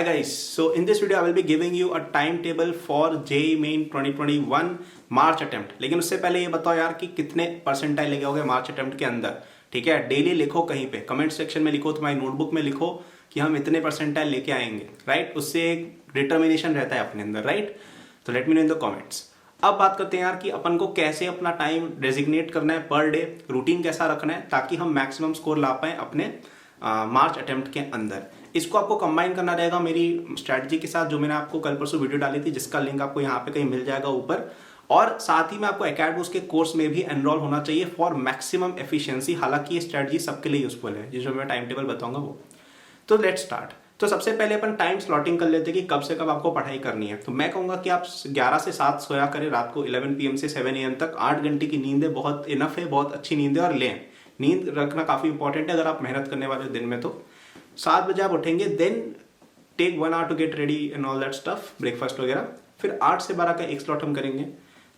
Hi guys, so in this video I will be giving you a timetable for JEE Main 2021 March attempt. लेकिन उससे पहले ये बताओ यार कि कितने परसेंटाइल लेके आओगे मार्च अटेम्प्ट के अंदर। ठीक है, डेली लिखो, कहीं पे कमेंट सेक्शन में लिखो, तुम्हारी नोटबुक में लिखो कि हम इतने परसेंटाइल लेके आएंगे। राइट, उससे एक डिटर्मिनेशन रहता है अपने अंदर। राइट, तो let me know in the comments. अब बात करते हैं यार कि अपन को कैसे अपना टाइम डेजिग्नेट करना है पर डे, रूटीन कैसा रखना है ताकि हम मैक्सिमम स्कोर ला पाए अपने मार्च अटेम्प्ट के अंदर। इसको आपको कंबाइन करना रहेगा मेरी स्ट्रैटेजी के साथ, जो मैंने आपको कल परसों वीडियो डाली थी, जिसका लिंक आपको यहाँ पे कहीं मिल जाएगा ऊपर। और साथ ही में आपको एकेडमी के कोर्स में भी एनरोल होना चाहिए फॉर मैक्सिमम एफिशिएंसी। हालांकि ये स्ट्रैटेजी सबके लिए यूजफुल है, जो मैं टाइम टेबल बताऊंगा वो। तो लेट्स स्टार्ट। तो सबसे पहले अपन टाइम स्लॉटिंग कर लेते हैं कि कब से कब आपको पढ़ाई करनी है। तो मैं कहूंगा कि आप 11 से 7 सोया करें रात को, 11 PM से 7 AM तक। 8 घंटे की नींद है, बहुत इनफ है, बहुत अच्छी नींद है। और लें, नींद रखना काफी इंपॉर्टेंट है अगर आप मेहनत करने वाले दिन में। तो 7 बजे आप उठेंगे, then take 1 hour to get ready and all that stuff, breakfast वगैरह। फिर 8 से 12 का एक स्लॉट हम करेंगे,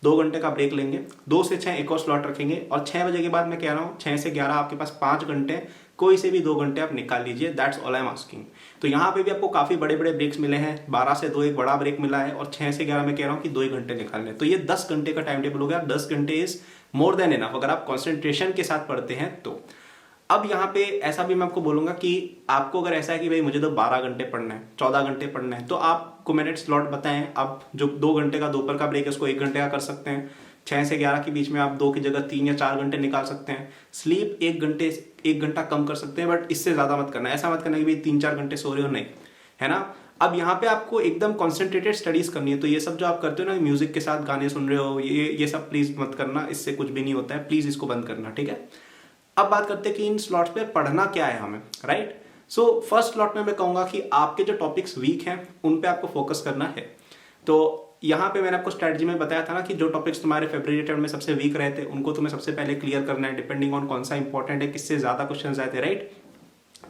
2 घंटे का ब्रेक लेंगे। 2 से 6 एक और स्लॉट रखेंगे। और 6 बजे के बाद मैं कह रहा हूँ 6 से 11 आपके पास 5 घंटे, कोई से भी 2 घंटे आप निकाल लीजिए। That's all I am asking. तो यहाँ पे भी आपको काफी बड़े बड़े ब्रेक्स मिले हैं। 12 से 2 एक बड़ा ब्रेक मिला है, और 6 से 11 में कह रहा हूँ कि 2 ही घंटे निकालने। तो ये 10 घंटे का टाइम टेबल हो गया। 10 घंटे इज मोर देन इनफ अगर आप कॉन्सेंट्रेशन के साथ पढ़ते हैं तो। अब यहाँ पे ऐसा भी मैं आपको बोलूंगा कि आपको अगर ऐसा है कि भाई मुझे तो 12 घंटे पढ़ना है, 14 घंटे पढ़ना है, तो आपको मैंने स्लॉट बताएं। आप जो 2 घंटे का दोपहर का ब्रेक है उसको 1 घंटे का कर सकते हैं। 6 से 11 के बीच में आप 2 की जगह 3 या 4 घंटे निकाल सकते हैं। स्लीप 1 घंटा कम कर सकते हैं, बट इससे ज्यादा मत करना। ऐसा मत करना कि भाई 3-4 घंटे सो रहे हो, नहीं, है ना। अब यहाँ पे आपको एकदम कॉन्सेंट्रेटेड स्टडीज करनी है। तो ये सब जो आप करते हो ना, म्यूजिक के साथ गाने सुन रहे हो, ये सब प्लीज मत करना, इससे कुछ भी नहीं होता है। प्लीज इसको बंद करना, ठीक है। अब बात करते हैं कि इन स्लॉट्स पे पढ़ना क्या है हमें। राइट, सो फर्स्ट स्लॉट में मैं कहूंगा कि आपके जो टॉपिक्स वीक हैं उन पे आपको फोकस करना है। तो यहाँ पे मैंने आपको स्ट्रैटेजी में बताया था ना कि जो टॉपिक्स तुम्हारे फेब्रुअरी टर्म में सबसे वीक रहे थे उनको तुम्हें सबसे पहले क्लियर करना है, डिपेंडिंग ऑन कौन सा इंपॉर्टेंट है, किससे ज्यादा क्वेश्चन आए थे। राइट,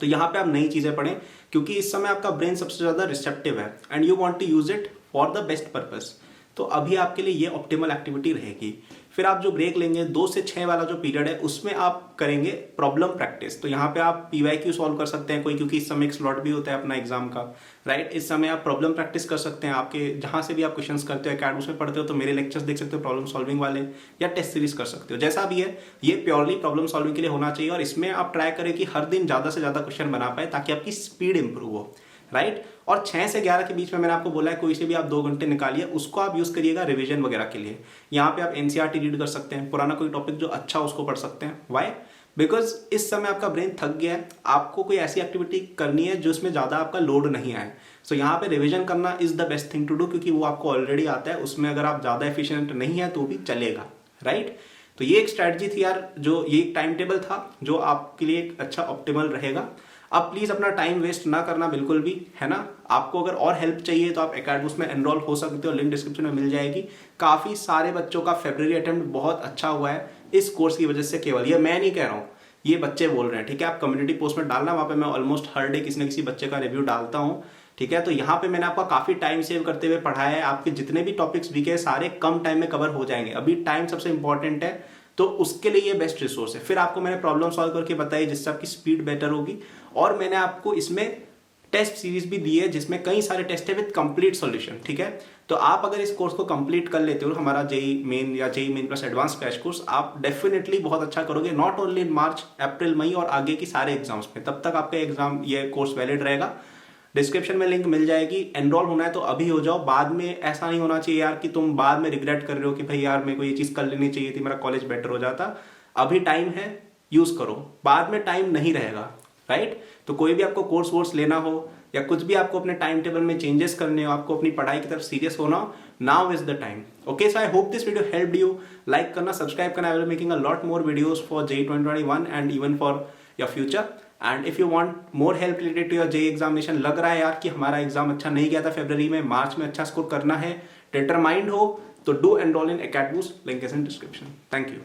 तो यहाँ पे आप नई चीजें पढ़ें, क्योंकि इस समय आपका ब्रेन सबसे ज्यादा रिसेप्टिव है and you want to use it for the best purpose. तो अभी आपके लिए ये ऑप्टिमल एक्टिविटी रहेगी। फिर आप जो ब्रेक लेंगे 2 से 6 वाला जो पीरियड है उसमें आप करेंगे प्रॉब्लम प्रैक्टिस। तो यहाँ पे आप PYQ सॉल्व कर सकते हैं कोई, क्योंकि इस समय एक स्लॉट भी होता है अपना एग्जाम का। राइट, इस समय आप प्रॉब्लम प्रैक्टिस कर सकते हैं। आपके जहां से भी आप क्वेश्चंस करते हो, अकेडमी में पढ़ते हो, तो मेरे लेक्चर्स देख सकते हो प्रॉब्लम सॉल्विंग वाले, या टेस्ट सीरीज कर सकते हो। जैसा भी है, ये प्योरली प्रॉब्लम सॉल्विंग के लिए होना चाहिए। और इसमें आप ट्राई करें कि हर दिन ज्यादा से ज्यादा क्वेश्चन बना पाए ताकि आपकी स्पीड इंप्रूव हो। राइट, और 6 से 11 के बीच में मैंने आपको बोला है कोई से भी आप 2 घंटे निकालिए, उसको आप यूज करिएगा रिवीजन वगैरह के लिए। यहाँ पे आप NCERT रीड कर सकते हैं, पुराना कोई टॉपिक जो अच्छा उसको पढ़ सकते हैं। वाई? बिकॉज इस समय आपका ब्रेन थक गया है, आपको कोई ऐसी एक्टिविटी करनी है जो इसमें ज्यादा आपका लोड नहीं आए। सो यहाँ पे रिवीजन करना is the best thing to do, क्योंकि वो आपको ऑलरेडी आता है। उसमें अगर आप ज्यादा एफिशिएंट नहीं है तो भी चलेगा। राइट, तो ये एक स्ट्रैटेजी थी यार, जो ये एक टाइम टेबल था जो आपके लिए एक अच्छा ऑप्टिमल रहेगा। अब प्लीज अपना टाइम वेस्ट ना करना बिल्कुल भी, है ना। आपको अगर और हेल्प चाहिए तो आप एकेडमी में एनरोल हो सकते हो, लिंक डिस्क्रिप्शन में मिल जाएगी। काफी सारे बच्चों का फेब्रुअरी अटेम्प्ट बहुत अच्छा हुआ है इस कोर्स की वजह से। केवल ये मैं नहीं कह रहा हूँ, ये बच्चे बोल रहे हैं। ठीक है, आप कम्युनिटी पोस्ट में डालना, वहां पे मैं ऑलमोस्ट हर डे किसी न किसी बच्चे का रिव्यू डालता हूँ। ठीक है, तो यहाँ पे मैंने आपका काफी टाइम सेव करते हुए पढ़ाया है। आपके जितने भी टॉपिक्स वीक है सारे कम टाइम में कवर हो जाएंगे। अभी टाइम सबसे इंपॉर्टेंट है, तो उसके लिए ये बेस्ट रिसोर्स है। फिर आपको मैंने प्रॉब्लम सॉल्व करके बताई जिससे आपकी स्पीड बेटर होगी। और मैंने आपको इसमें टेस्ट सीरीज भी दी है जिसमें कई सारे टेस्ट है विद कंप्लीट सॉल्यूशन। ठीक है, तो आप अगर इस कोर्स को कंप्लीट कर लेते हो, हमारा JEE मेन या JEE main plus advance crash course, आप डेफिनेटली बहुत अच्छा करोगे। नॉट ओनली इन मार्च, अप्रैल, मई और आगे की सारे एग्जाम्स में। तब तक आपका एग्जाम ये कोर्स वैलिड रहेगा। डिस्क्रिप्शन में लिंक मिल जाएगी। एनरोल होना है तो अभी हो जाओ, बाद में ऐसा नहीं होना चाहिए यार कि तुम बाद में रिग्रेट कर रहे हो कि भाई यार मेरे को ये चीज कर लेनी चाहिए थी, मेरा कॉलेज बेटर हो जाता। अभी टाइम है, यूज करो, बाद में टाइम नहीं रहेगा। राइट, तो कोई भी आपको कोर्स वोर्स लेना हो या कुछ भी आपको अपने टाइम टेबल में चेंजेस करने हो, आपको अपनी पढ़ाई की तरफ सीरियस होना हो, now is the time. Okay, so I hope this video helped you. Like करना, सब्सक्राइब करना। I will making a lot more videos for JEE 2021 and even for your future. And if you want more help related to your JEE examination, लग रहा है यार कि हमारा exam अच्छा नहीं गया था फेब्रुअरी में, मार्च में अच्छा स्कोर करना है, डिटरमाइंड हो, तो do enrol in academy, link is in description. Thank you.